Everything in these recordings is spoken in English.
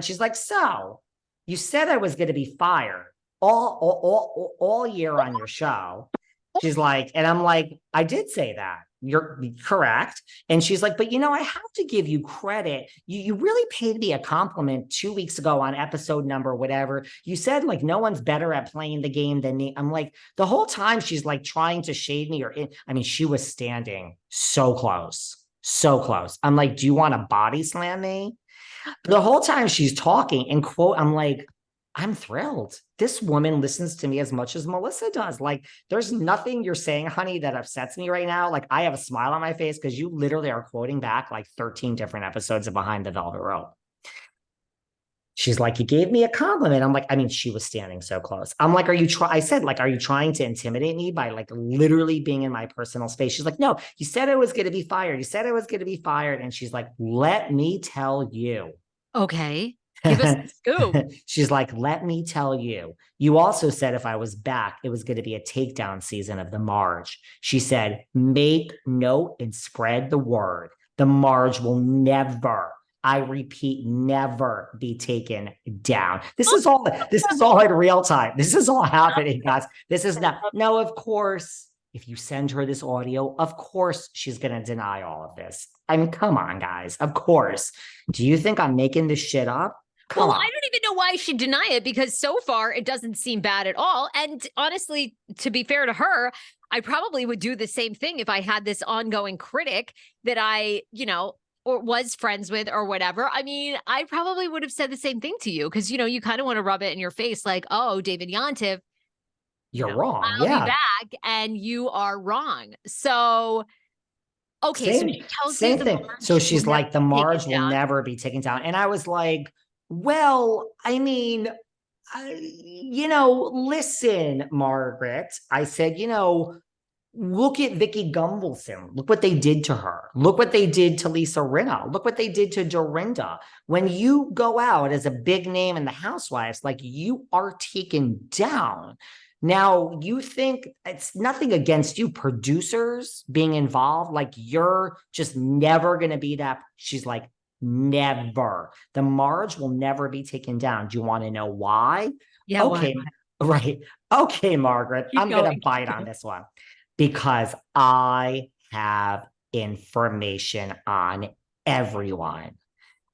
and she's like, so you said I was going to be fired all year on your show. She's like, and I'm like, I did say that. You're correct. And she's like, but I have to give you credit. You really paid me a compliment 2 weeks ago on episode number, whatever. You said like, no one's better at playing the game than me. I'm like, the whole time she's like trying to shade me she was standing so close, so close. I'm like, do you want to body slam me? The whole time she's talking and I'm like, I'm thrilled. This woman listens to me as much as Melissa does. Like, there's nothing you're saying, honey, that upsets me right now. Like, I have a smile on my face because you literally are quoting back like 13 different episodes of Behind the Velvet Rope. She's like, you gave me a compliment. I'm like, she was standing so close. I'm like, I said, like, are you trying to intimidate me by like literally being in my personal space? She's like, no, you said I was going to be fired. You said I was going to be fired. And she's like, let me tell you. Okay. Give us the scoop. She's like, let me tell you. You also said if I was back, it was going to be a takedown season of the Marge. She said, make note and spread the word. The Marge will never, I repeat, never be taken down. This is all in real time. This is all happening, guys. This is not. No, of course, if you send her this audio, of course she's going to deny all of this. Come on, guys. Of course. Do you think I'm making this shit up? Come on. I don't even know why she'd deny it because so far it doesn't seem bad at all. And honestly, to be fair to her, I probably would do the same thing if I had this ongoing critic that I, or was friends with or whatever. I probably would have said the same thing to you because, you kind of want to rub it in your face like, oh, David Yontef, you're wrong. I'll be back and you are wrong. So okay, so she tells same thing. So she's like, the Marge will never be taken down. And I was like, well, listen, Margaret. I said, look at Vicky Gunvalson. Look what they did to her. Look what they did to Lisa Rinna. Look what they did to Dorinda. When you go out as a big name in the Housewives, like you are taken down. Now, you think it's nothing against you producers being involved. Like you're just never going to be that. She's like, never. The Marge will never be taken down. Do you want to know why? Yeah. Okay. Why? Right. Okay, Margaret. I'm going to bite on this one because I have information on everyone.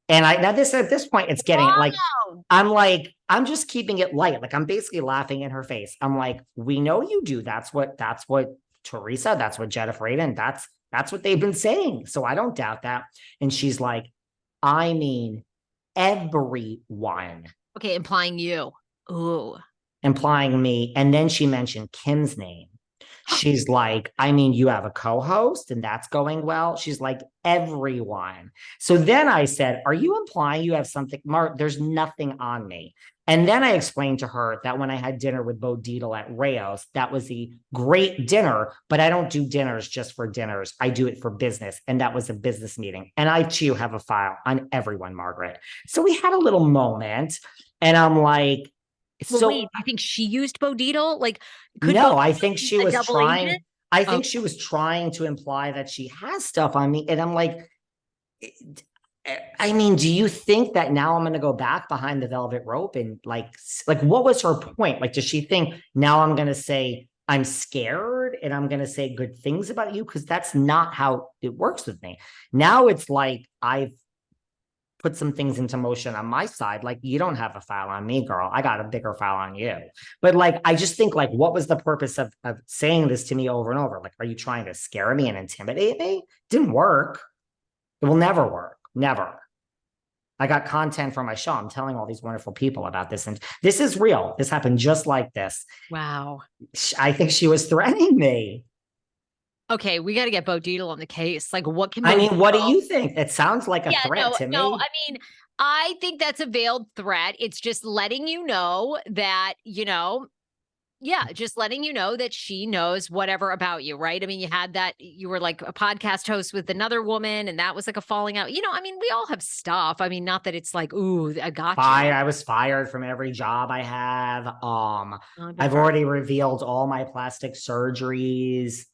And at this point, it's getting like, I'm just keeping it light. Like I'm basically laughing in her face. I'm like, we know you do. That's what Teresa, that's what Jennifer Aiden, that's what they've been saying. So I don't doubt that. And she's like, everyone. Okay, implying you. Ooh. Implying me. And then she mentioned Kim's name. She's like, you have a co-host and that's going well. She's like, everyone. So then I said, are you implying you have something? Mark, there's nothing on me. And then I explained to her that when I had dinner with Bo Dietl at Rayo's, that was a great dinner, but I don't do dinners just for dinners. I do it for business. And that was a business meeting. And I too have a file on everyone, Margaret. So we had a little moment and I'm like, well, wait, I think she used Bo Dietl. Like, I think she was trying. Agent? I think she was trying to imply that she has stuff on me. And I'm like, do you think that now I'm going to go back behind the velvet rope and like, what was her point? Like, does she think now I'm going to say I'm scared and I'm going to say good things about you? Because that's not how it works with me. Now it's like I've put some things into motion on my side. Like, you don't have a file on me, girl. I got a bigger file on you. But like, I just think like, what was the purpose of saying this to me over and over? Like, are you trying to scare me and intimidate me? Didn't work. It will never work. Never. I got content for my show. I'm telling all these wonderful people about this. And this is real. This happened just like this. Wow. I think she was threatening me. Okay, we got to get Bo Dietl on the case. Like, what can what do you think? It sounds like a threat to me. No, I think that's a veiled threat. It's just letting you know that, just letting you know that she knows whatever about you, right? You had that, you were like a podcast host with another woman and that was like a falling out. We all have stuff. Not that it's like, ooh, I got you. I was fired from every job I have. I've already revealed all my plastic surgeries.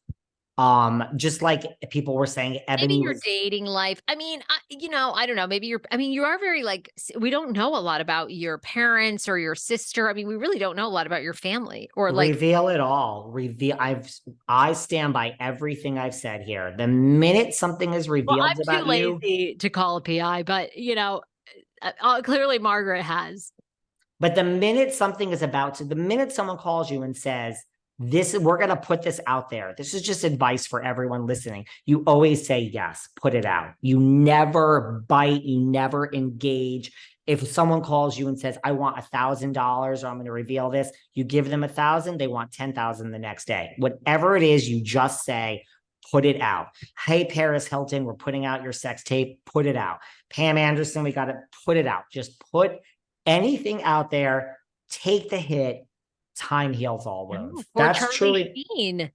Just like people were saying, Maybe Ebony your was dating life. I mean, I don't know. Maybe you are very like, we don't know a lot about your parents or your sister. I mean, we really don't know a lot about your family or like, reveal it all. I stand by everything I've said here. The minute something is well, revealed I'm too about you, lazy to call a PI, but clearly Margaret has. but the minute something is about to, the minute someone calls you and says, we're going to put this out there. This is just advice for everyone listening. You always say yes, put it out. You never bite, you never engage. If someone calls you and says, I want $1,000 or I'm going to reveal this, you give them 1,000, they want 10,000 the next day. Whatever it is, you just say, put it out. Hey, Paris Hilton, we're putting out your sex tape, put it out. Pam Anderson, we got to put it out. Just put anything out there, take the hit. Time heals all wounds. That's Charlie truly Sheen.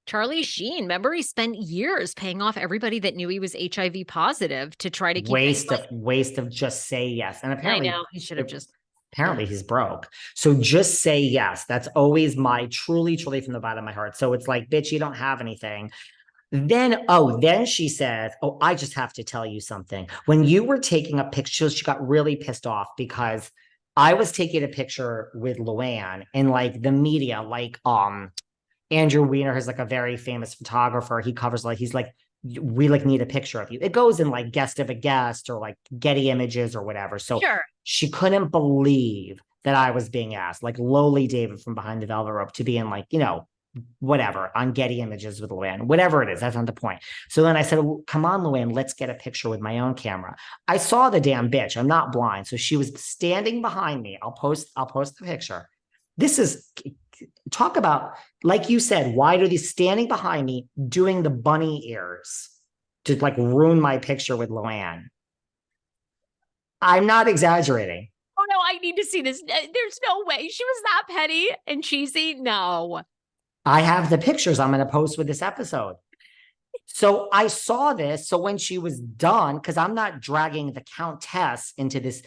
Charlie Sheen. Remember, he spent years paying off everybody that knew he was HIV positive to try to keep waste of just say yes. And apparently, I know he should have just. Apparently, he's broke. So just say yes. That's always my truly from the bottom of my heart. So it's like, bitch, you don't have anything. Then she says, oh, I just have to tell you something. When you were taking a picture, she got really pissed off because I was taking a picture with Luann and like the media, like Andrew Weiner is like a very famous photographer. He covers like he's like, we like need a picture of you. It goes in like guest of a guest or like Getty Images or whatever. So she couldn't believe that I was being asked, like lowly David from Behind the Velvet Rope, to be in like, whatever on Getty Images with Luann, whatever it is. That's not the point. So then I said, well, come on, Luann, let's get a picture with my own camera. I saw the damn bitch. I'm not blind. So she was standing behind me. I'll post the picture. This is talk about, like you said, why are these standing behind me doing the bunny ears to like ruin my picture with Luann? I'm not exaggerating. Oh no, I need to see this. There's no way she was that petty and cheesy. No. I have the pictures I'm going to post with this episode. So I saw this. So when she was done, because I'm not dragging the Countess into this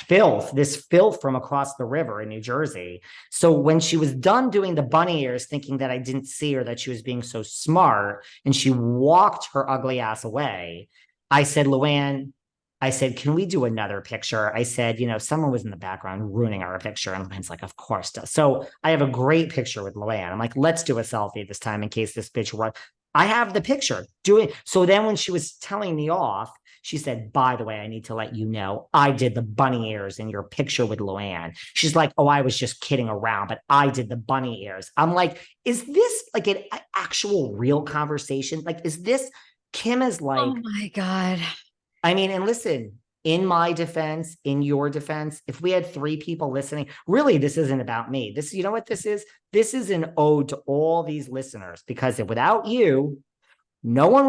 filth from across the river in New Jersey. So when she was done doing the bunny ears, thinking that I didn't see her, that she was being so smart, and she walked her ugly ass away, I said, Luann, I said, can we do another picture? I said, someone was in the background ruining our picture. And Luann's like, of course does. So I have a great picture with Luann. I'm like, let's do a selfie this time in case this bitch runs. I have the picture doing. So then when she was telling me off, she said, by the way, I need to let you know, I did the bunny ears in your picture with Luann. She's like, oh, I was just kidding around, but I did the bunny ears. I'm like, is this like an actual real conversation? Like, is this Kim is like, oh my God. I mean, and listen, in my defense, in your defense, if we had 3 people listening, really, this isn't about me. This, you know what this is? This is an ode to all these listeners, because without you, no one